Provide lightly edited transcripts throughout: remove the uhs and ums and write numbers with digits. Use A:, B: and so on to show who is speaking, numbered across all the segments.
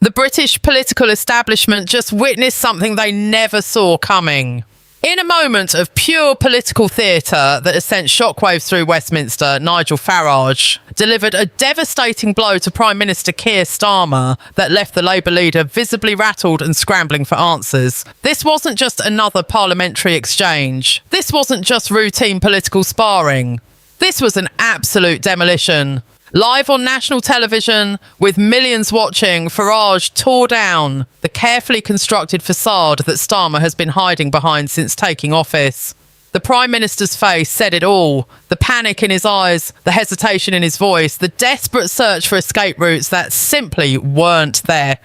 A: The British political establishment just witnessed something they never saw coming. In a moment of pure political theatre that has sent shockwaves through Westminster, Nigel Farage delivered a devastating blow to Prime Minister Keir Starmer that left the Labour leader visibly rattled and scrambling for answers. This wasn't just another parliamentary exchange. This wasn't just routine political sparring. This was an absolute demolition. Live on national television, with millions watching, Farage tore down the carefully constructed facade that Starmer has been hiding behind since taking office. The Prime Minister's face said it all. The panic in his eyes, the hesitation in his voice, the desperate search for escape routes that simply weren't there.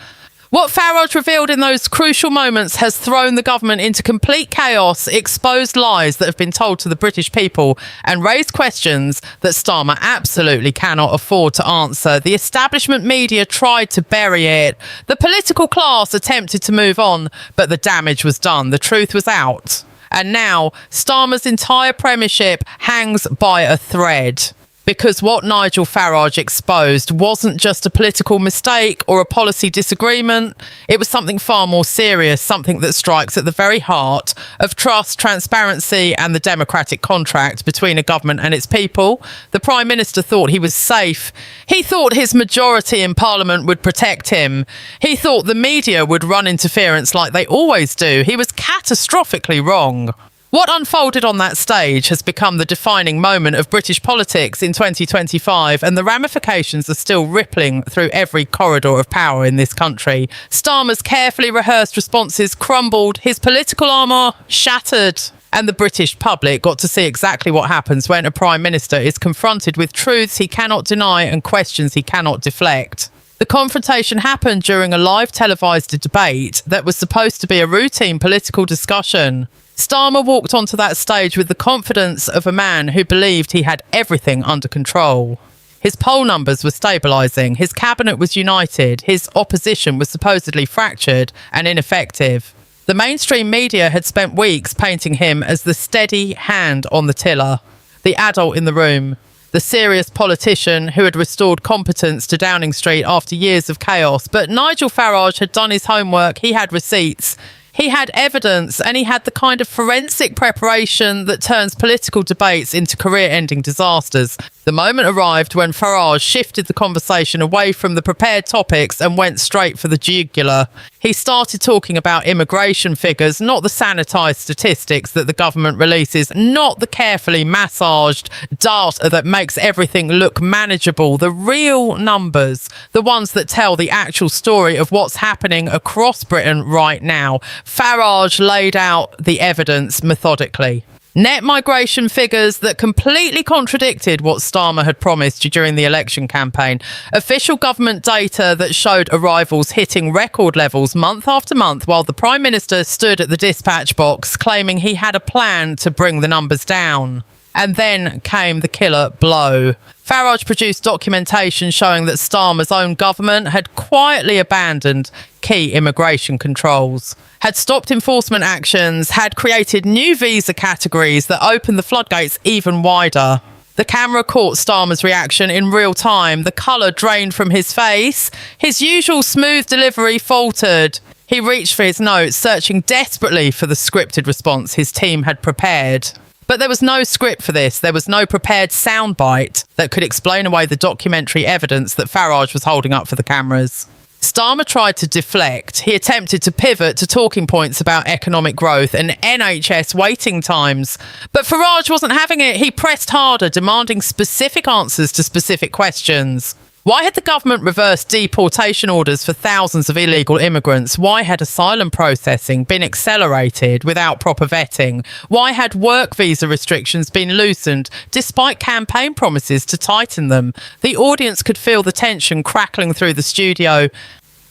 A: What Farage revealed in those crucial moments has thrown the government into complete chaos, exposed lies that have been told to the British people, and raised questions that Starmer absolutely cannot afford to answer. The establishment media tried to bury it. The political class attempted to move on, but the damage was done. The truth was out. And now, Starmer's entire premiership hangs by a thread. Because what Nigel Farage exposed wasn't just a political mistake or a policy disagreement. It was something far more serious, something that strikes at the very heart of trust, transparency and the democratic contract between a government and its people. The Prime Minister thought he was safe. He thought his majority in Parliament would protect him. He thought the media would run interference like they always do. He was catastrophically wrong. What unfolded on that stage has become the defining moment of British politics in 2025, and the ramifications are still rippling through every corridor of power in this country. Starmer's carefully rehearsed responses crumbled, his political armour shattered, and the British public got to see exactly what happens when a Prime Minister is confronted with truths he cannot deny and questions he cannot deflect. The confrontation happened during a live televised debate that was supposed to be a routine political discussion. Starmer walked onto that stage with the confidence of a man who believed he had everything under control. His poll numbers were stabilising, his cabinet was united, his opposition was supposedly fractured and ineffective. The mainstream media had spent weeks painting him as the steady hand on the tiller, the adult in the room, the serious politician who had restored competence to Downing Street after years of chaos. But Nigel Farage had done his homework, he had receipts. He had evidence, and he had the kind of forensic preparation that turns political debates into career-ending disasters. The moment arrived when Farage shifted the conversation away from the prepared topics and went straight for the jugular. He started talking about immigration figures, not the sanitised statistics that the government releases, not the carefully massaged data that makes everything look manageable, the real numbers, the ones that tell the actual story of what's happening across Britain right now. Farage laid out the evidence methodically. Net migration figures that completely contradicted what Starmer had promised during the election campaign. Official government data that showed arrivals hitting record levels month after month, while the Prime Minister stood at the dispatch box claiming he had a plan to bring the numbers down. And then came the killer blow. Farage produced documentation showing that Starmer's own government had quietly abandoned key immigration controls, had stopped enforcement actions, had created new visa categories that opened the floodgates even wider. The camera caught Starmer's reaction in real time. The colour drained from his face. His usual smooth delivery faltered. He reached for his notes, searching desperately for the scripted response his team had prepared. But there was no script for this. There was no prepared soundbite that could explain away the documentary evidence that Farage was holding up for the cameras. Starmer tried to deflect. He attempted to pivot to talking points about economic growth and NHS waiting times. But Farage wasn't having it. He pressed harder, demanding specific answers to specific questions. Why had the government reversed deportation orders for thousands of illegal immigrants? Why had asylum processing been accelerated without proper vetting? Why had work visa restrictions been loosened despite campaign promises to tighten them? The audience could feel the tension crackling through the studio.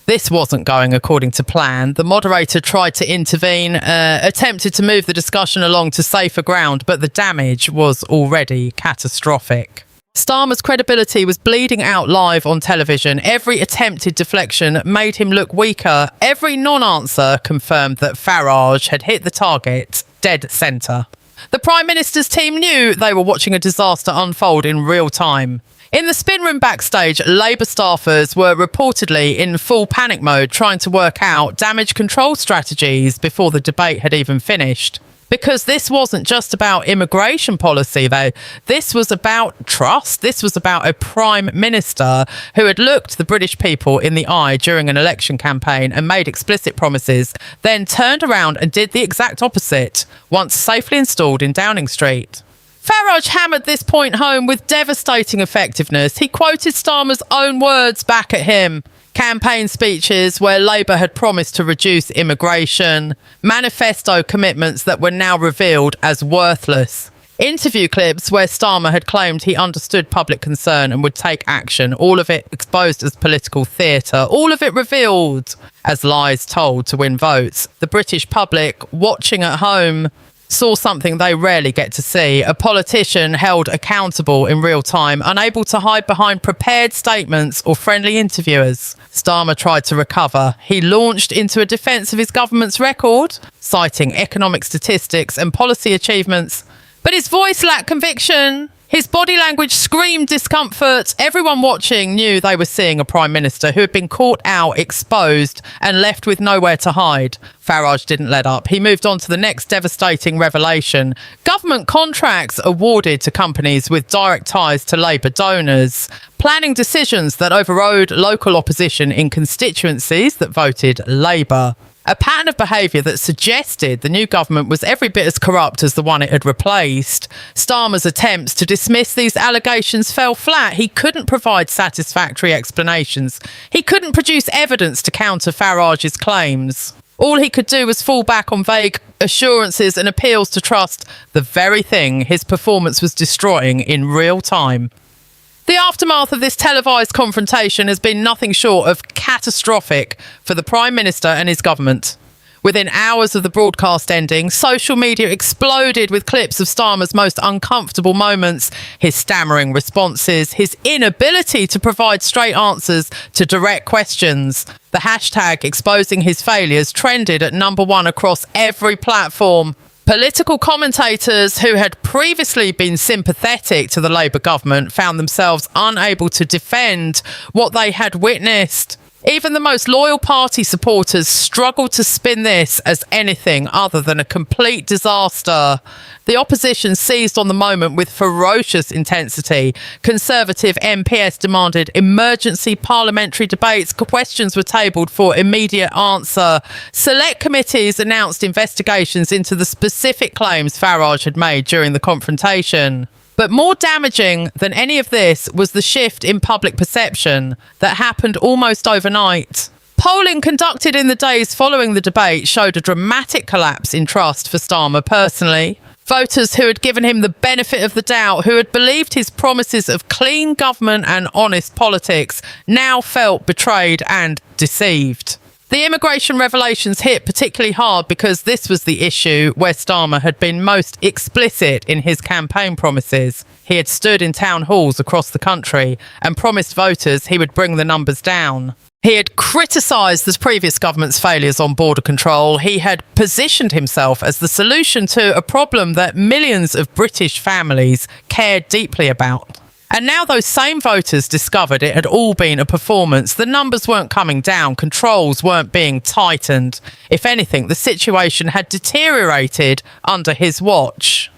A: This wasn't going according to plan. The moderator tried to intervene, attempted to move the discussion along to safer ground, but the damage was already catastrophic. Starmer's credibility was bleeding out live on television. Every attempted deflection made him look weaker. Every non-answer confirmed that Farage had hit the target dead centre. The Prime Minister's team knew they were watching a disaster unfold in real time. In the spin room backstage, Labour staffers were reportedly in full panic mode trying to work out damage control strategies before the debate had even finished. Because this wasn't just about immigration policy, though. This was about trust. This was about a Prime Minister who had looked the British people in the eye during an election campaign and made explicit promises, then turned around and did the exact opposite, once safely installed in Downing Street. Farage hammered this point home with devastating effectiveness. He quoted Starmer's own words back at him. Campaign speeches where Labour had promised to reduce immigration, manifesto commitments that were now revealed as worthless. Interview clips where Starmer had claimed he understood public concern and would take action, all of it exposed as political theatre, all of it revealed as lies told to win votes. The British public, watching at home, saw something they rarely get to see: a politician held accountable in real time, unable to hide behind prepared statements or friendly interviewers. Starmer tried to recover. He launched into a defence of his government's record, citing economic statistics and policy achievements. But his voice lacked conviction. His body language screamed discomfort. Everyone watching knew they were seeing a Prime Minister who had been caught out, exposed, and left with nowhere to hide. Farage didn't let up. He moved on to the next devastating revelation: government contracts awarded to companies with direct ties to Labour donors, planning decisions that overrode local opposition in constituencies that voted Labour. A pattern of behaviour that suggested the new government was every bit as corrupt as the one it had replaced. Starmer's attempts to dismiss these allegations fell flat. He couldn't provide satisfactory explanations. He couldn't produce evidence to counter Farage's claims. All he could do was fall back on vague assurances and appeals to trust, the very thing his performance was destroying in real time. The aftermath of this televised confrontation has been nothing short of catastrophic for the Prime Minister and his government. Within hours of the broadcast ending, social media exploded with clips of Starmer's most uncomfortable moments, his stammering responses, his inability to provide straight answers to direct questions. The hashtag exposing his failures trended at #1 across every platform. Political commentators who had previously been sympathetic to the Labour government found themselves unable to defend what they had witnessed. Even the most loyal party supporters struggled to spin this as anything other than a complete disaster. The opposition seized on the moment with ferocious intensity. Conservative MPs demanded emergency parliamentary debates. Questions were tabled for immediate answer. Select committees announced investigations into the specific claims Farage had made during the confrontation. But more damaging than any of this was the shift in public perception that happened almost overnight. Polling conducted in the days following the debate showed a dramatic collapse in trust for Starmer personally. Voters who had given him the benefit of the doubt, who had believed his promises of clean government and honest politics, now felt betrayed and deceived. The immigration revelations hit particularly hard because this was the issue where Starmer had been most explicit in his campaign promises. He had stood in town halls across the country and promised voters he would bring the numbers down. He had criticised the previous government's failures on border control. He had positioned himself as the solution to a problem that millions of British families cared deeply about. And now those same voters discovered it had all been a performance. The numbers weren't coming down. Controls weren't being tightened. If anything, the situation had deteriorated under his watch.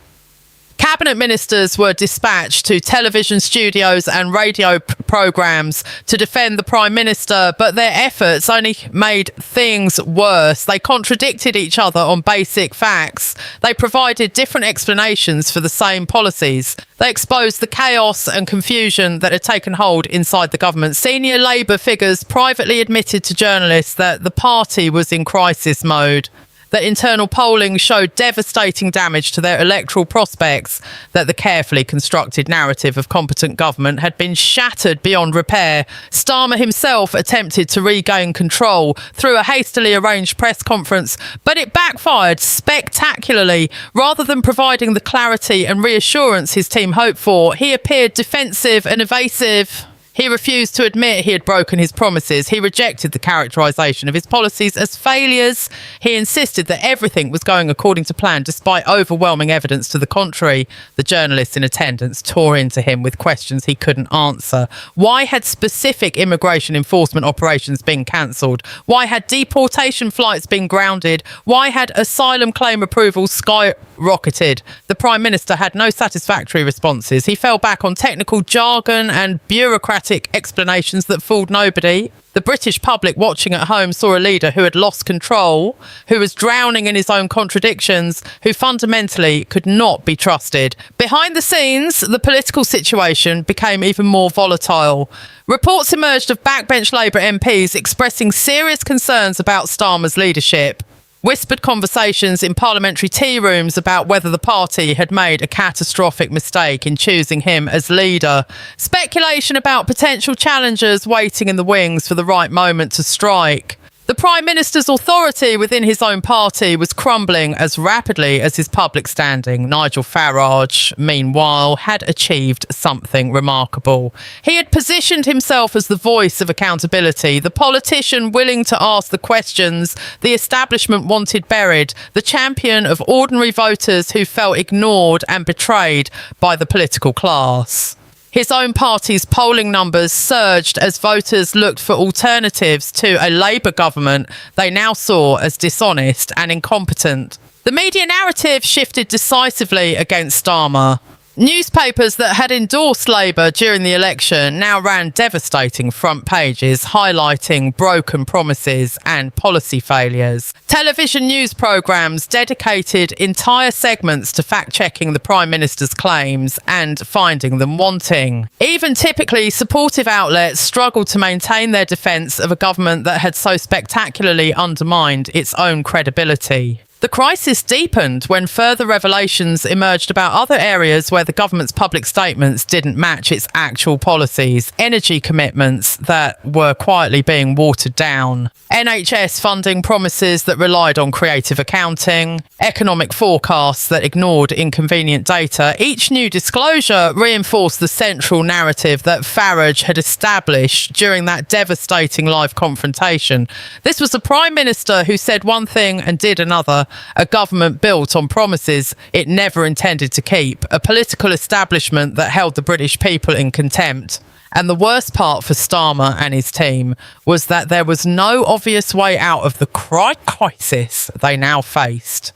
A: Cabinet ministers were dispatched to television studios and radio programmes to defend the Prime Minister, but their efforts only made things worse. They contradicted each other on basic facts. They provided different explanations for the same policies. They exposed the chaos and confusion that had taken hold inside the government. Senior Labour figures privately admitted to journalists that the party was in crisis mode, that internal polling showed devastating damage to their electoral prospects, that the carefully constructed narrative of competent government had been shattered beyond repair. Starmer himself attempted to regain control through a hastily arranged press conference, but it backfired spectacularly. Rather than providing the clarity and reassurance his team hoped for, he appeared defensive and evasive. He refused to admit he had broken his promises. He rejected the characterisation of his policies as failures. He insisted that everything was going according to plan, despite overwhelming evidence to the contrary. The journalists in attendance tore into him with questions he couldn't answer. Why had specific immigration enforcement operations been cancelled? Why had deportation flights been grounded? Why had asylum claim approvals skyrocketed? The Prime Minister had no satisfactory responses. He fell back on technical jargon and bureaucratic explanations that fooled nobody. The British public watching at home saw a leader who had lost control, who was drowning in his own contradictions, who fundamentally could not be trusted. Behind the scenes, the political situation became even more volatile. Reports emerged of backbench Labour MPs expressing serious concerns about Starmer's leadership. Whispered conversations in parliamentary tea rooms about whether the party had made a catastrophic mistake in choosing him as leader. Speculation about potential challengers waiting in the wings for the right moment to strike. The Prime Minister's authority within his own party was crumbling as rapidly as his public standing. Nigel Farage, meanwhile, had achieved something remarkable. He had positioned himself as the voice of accountability, the politician willing to ask the questions the establishment wanted buried, the champion of ordinary voters who felt ignored and betrayed by the political class. His own party's polling numbers surged as voters looked for alternatives to a Labour government they now saw as dishonest and incompetent. The media narrative shifted decisively against Starmer. Newspapers that had endorsed Labour during the election now ran devastating front pages highlighting broken promises and policy failures. Television news programmes dedicated entire segments to fact-checking the Prime Minister's claims and finding them wanting. Even typically supportive outlets struggled to maintain their defence of a government that had so spectacularly undermined its own credibility. The crisis deepened when further revelations emerged about other areas where the government's public statements didn't match its actual policies. Energy commitments that were quietly being watered down. NHS funding promises that relied on creative accounting. Economic forecasts that ignored inconvenient data. Each new disclosure reinforced the central narrative that Farage had established during that devastating live confrontation. This was a Prime Minister who said one thing and did another. A government built on promises it never intended to keep, a political establishment that held the British people in contempt. And the worst part for Starmer and his team was that there was no obvious way out of the crisis they now faced.